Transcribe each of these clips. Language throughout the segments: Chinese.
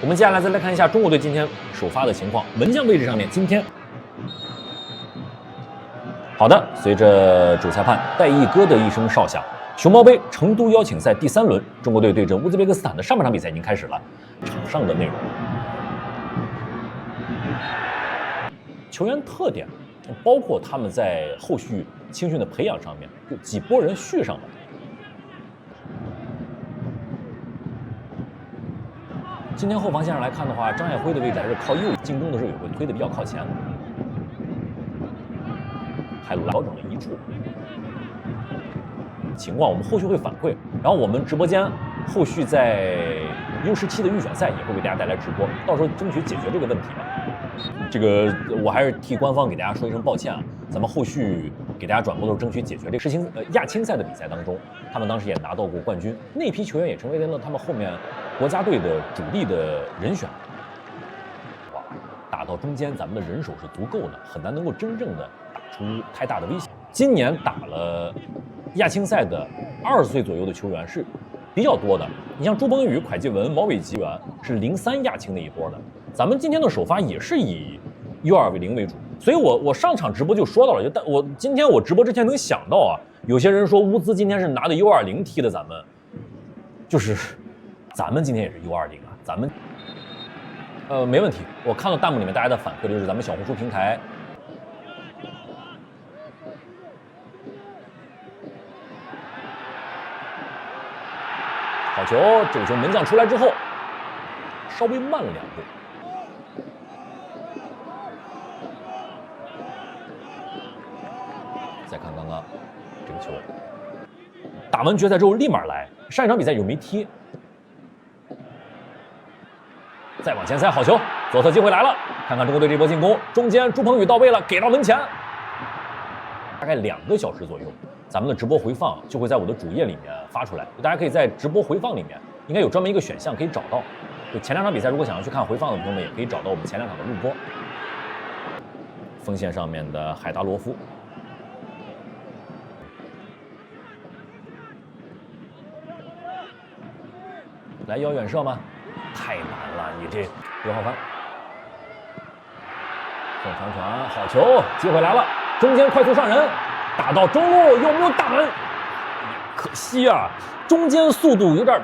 我们接下来再来看一下中国队今天首发的情况。门将位置上面，今天好的，随着主裁判戴义戈的一声哨响，熊猫杯成都邀请赛第3轮，中国队对阵乌兹别克斯坦的上半场比赛已经开始了。场上的内容，球员特点，包括他们在后续青训的培养上面，有几波人续上了。今天后防线上来看的话，张彦辉的位置还是靠右，进攻的时候也会推得比较靠前。海鲁调整了一处情况，我们后续会反馈。然后我们直播间后续在U17的预选赛也会为大家带来直播，到时候争取解决这个问题吧。这个我还是替官方给大家说一声抱歉啊，咱们后续给大家转播的时候争取解决这个亚青赛的比赛当中，他们当时也拿到过冠军，那批球员也成为了他们后面国家队的主力的人选。哇，打到中间咱们的人手是足够的，很难能够真正的打出太大的威胁。今年打了亚青赛的20岁左右的球员是比较多的，你像朱鹏宇、蒯继文、毛伟吉元是03亚青那一波的。咱们今天的首发也是以U20为主，所以我上场直播就说到了，但我今天我直播之前能想到啊，有些人说乌兹今天是拿的U20踢的，咱们今天也是U20啊，咱们没问题。我看到弹幕里面大家的反馈就是咱们小红书平台。好球，这个球门将出来之后稍微慢了2步。再看刚刚这个球，打完决赛之后立马来，上一场比赛有没踢？再往前塞，好球，左侧机会来了，看看中国队这波进攻，中间朱鹏宇到位了，给到门前。大概2个小时左右，咱们的直播回放就会在我的主页里面发出来，大家可以在直播回放里面应该有专门一个选项可以找到。就前2场比赛，如果想要去看回放的朋友们，也可以找到我们前2场的录播。锋线上面的海达罗夫。来要远射吗？太难了，你这刘浩帆，送长传，好球，机会来了，中间快速上人，打到中路，有没有大门？可惜啊，中间速度有点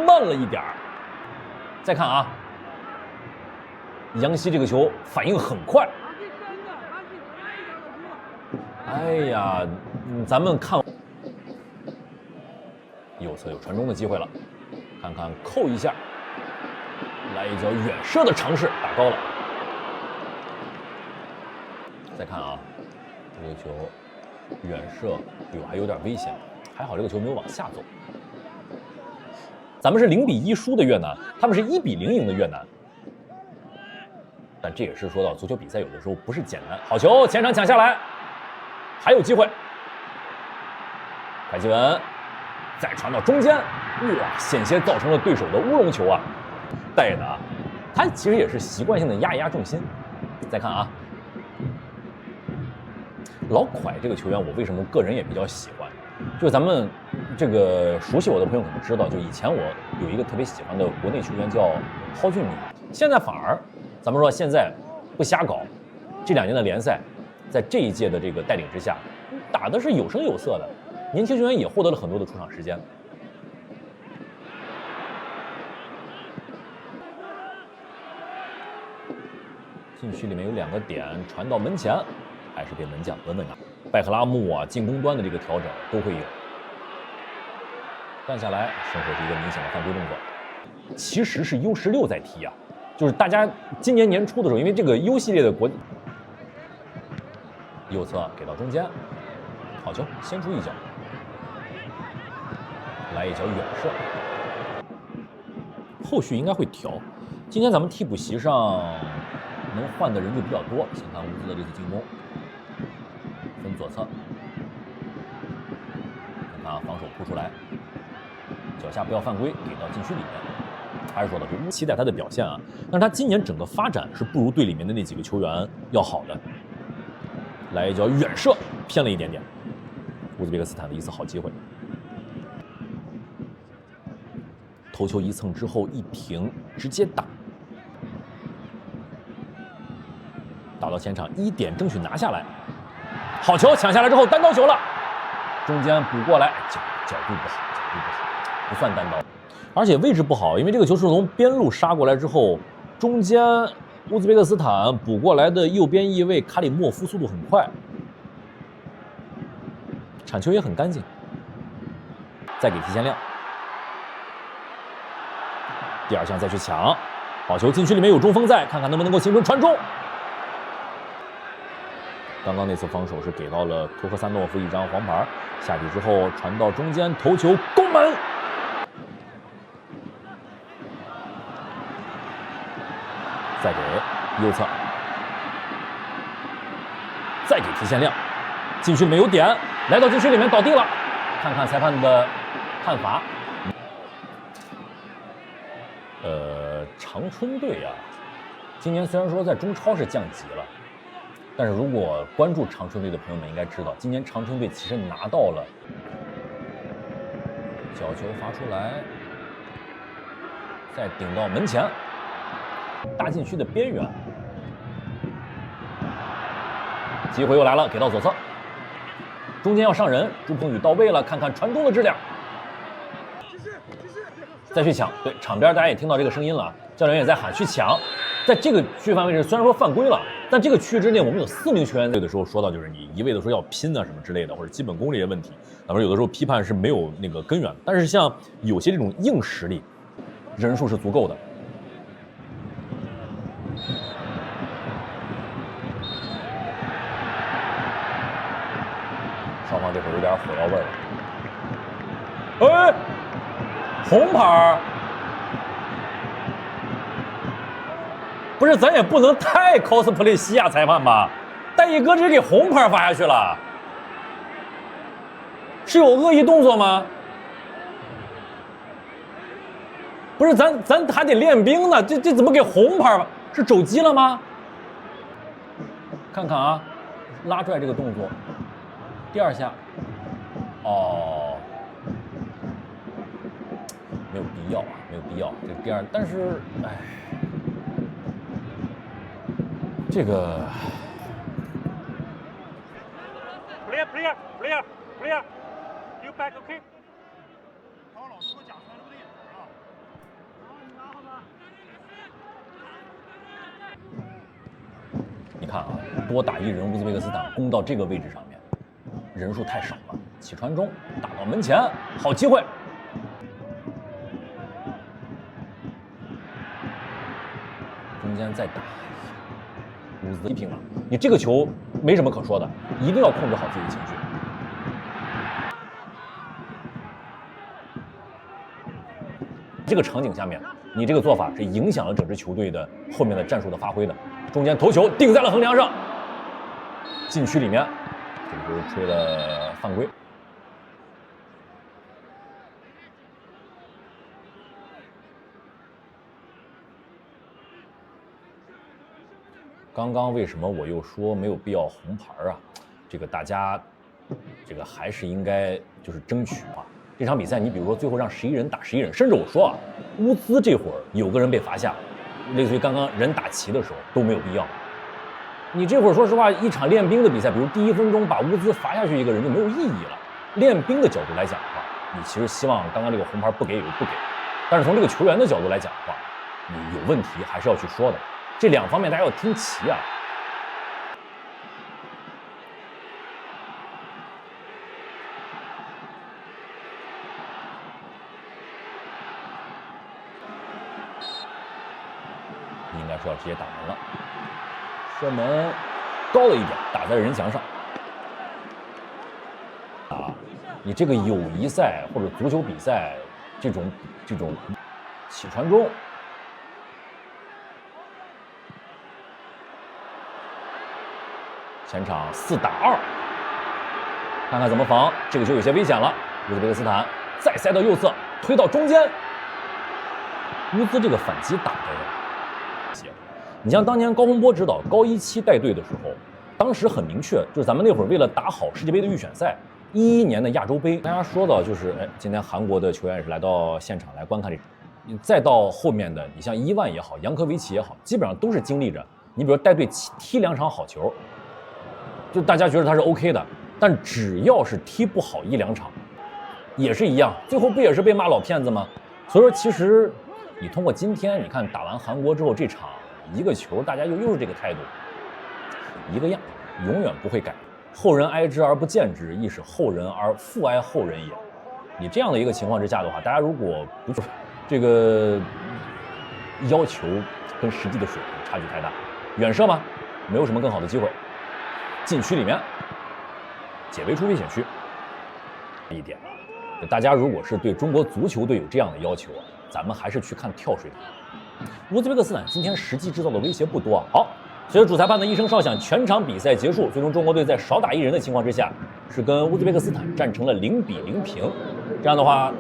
慢了一点儿。再看啊，杨希这个球反应很快。哎呀，咱们看右侧有传中的机会了。看看扣一下，来一脚远射的尝试，打高了。再看啊，这个球远射，还有点危险，还好这个球没有往下走。咱们是0比1输的越南，他们是1比0赢的越南。但这也是说到足球比赛有的时候不是简单。好球，前场抢下来，还有机会。蒯继文再传到中间。哇，险些造成了对手的乌龙球啊！带的啊，他其实也是习惯性的压一压重心。再看啊，老蒯这个球员，我为什么个人也比较喜欢？就咱们这个熟悉我的朋友可能知道，就以前我有一个特别喜欢的国内球员叫蒿俊闵，现在反而咱们说现在不瞎搞，这2年的联赛，在这一届的这个带领之下，打的是有声有色的，年轻球员也获得了很多的出场时间。禁区里面有2个点，传到门前，还是被门将稳稳拿。拜克拉木啊，进攻端的这个调整都会有。断下来，身后是一个明显的犯规动作。其实是U16在踢啊，就是大家今年年初的时候，因为这个 U 系列的右侧给到中间，好球，先出一脚，来一脚远射。后续应该会调。今天咱们替补席上能换的人就比较多，先看乌兹的这次进攻，分左侧，看啊，防守扑出来，脚下不要犯规，给到禁区里面。还是说的，就期待他的表现啊，但是他今年整个发展是不如队里面的那几个球员要好的。来一脚远射，偏了一点点，乌兹别克斯坦的一次好机会。头球一蹭之后一停，直接打，打到前场，1点争取拿下来。好球，抢下来之后单刀球了，中间补过来，角度不好，不算单刀，而且位置不好，因为这个球是从边路杀过来之后，中间乌兹别克斯坦补过来的右边翼卫卡里莫夫速度很快，铲球也很干净，再给提前亮。第2项再去抢，好球，禁区里面有中锋在，看看能不能够形成传中。刚刚那次防守是给到了图赫萨诺夫1张黄牌，下底之后传到中间，头球攻门。再给右侧，再给提前亮，禁区里面有点，来到禁区里面倒地了，看看裁判的判罚。长春队啊，今年虽然说在中超是降级了，但是如果关注长春队的朋友们应该知道，今年长春队其实拿到了角球发出来，再顶到门前，大禁区的边缘，机会又来了，给到左侧，中间要上人，朱鹏宇到位了，看看传中的质量，再去抢。对，场边大家也听到这个声音了，教练也在喊去抢。在这个区域范围内，虽然说犯规了，但这个区域之内我们有4名球员。有的时候说到就是你一味的说要拼啊什么之类的，或者基本功这些问题，那么有的时候批判是没有那个根源。但是像有些这种硬实力，人数是足够的。双方这会儿有点火药味了。哎，红牌！不是，咱也不能太 cosplay 西亚裁判吧？戴一哥直接给红牌罚下去了，是有恶意动作吗？不是，咱还得练兵呢，这怎么给红牌吧？是肘击了吗？看看啊，拉拽这个动作，第2下，哦，没有必要啊，没有必要。这第2，但是，哎。这个 clear you back okay 高老师给我讲出来这么个眼神啊，你拿好吧。你看啊，多打1人，乌兹别克斯坦攻到这个位置上面，人数太少了，起传中打到门前，好机会。中间再打。乌兹批评了，你这个球没什么可说的，一定要控制好自己的情绪。这个场景下面，你这个做法是影响了整支球队的后面的战术的发挥的。中间头球定在了横梁上，禁区里面，这个球吹了犯规。刚刚为什么我又说没有必要红牌啊？这个大家，这个还是应该就是争取嘛。这场比赛，你比如说最后让11人打11人，甚至我说啊，乌兹这会儿有个人被罚下，类似于刚刚人打齐的时候都没有必要。你这会儿说实话，一场练兵的比赛，比如第1分钟把乌兹罚下去一个人就没有意义了。练兵的角度来讲的话，你其实希望刚刚这个红牌不给也就不给，但是从这个球员的角度来讲的话，你有问题还是要去说的。这2方面大家要听齐啊！应该是要直接打门了，射门高了一点，打在人墙上。啊，你这个友谊赛或者足球比赛，这种起传中。前场4打2，看看怎么防。这个球有些危险了。乌兹别克斯坦再塞到右侧，推到中间。乌兹这个反击打的，你像当年高洪波指导高17带队的时候，当时很明确，就是咱们那会儿为了打好世界杯的预选赛，11年的亚洲杯，大家说到就是，今天韩国的球员也是来到现场来观看这场。再到后面的，你像伊万也好，扬科维奇也好，基本上都是经历着你比如带队踢2场好球，就大家觉得他是 OK 的，但只要是踢不好1、2场，也是一样，最后不也是被骂老骗子吗？所以说，其实你通过今天你看打完韩国之后这场1个球，大家又是这个态度，一个样，永远不会改。后人哀之而不见之，亦使后人而复哀后人也。你这样的一个情况之下的话，大家如果不这个要求跟实际的水平差距太大，远射嘛，没有什么更好的机会。禁区里面解围出危险区一点。大家如果是对中国足球队有这样的要求啊，咱们还是去看跳水塔。乌兹别克斯坦今天实际制造的威胁不多啊。好。随着主裁判的一声哨响，全场比赛结束。最终，中国队在少打1人的情况之下，是跟乌兹别克斯坦战成了0-0平。这样的话，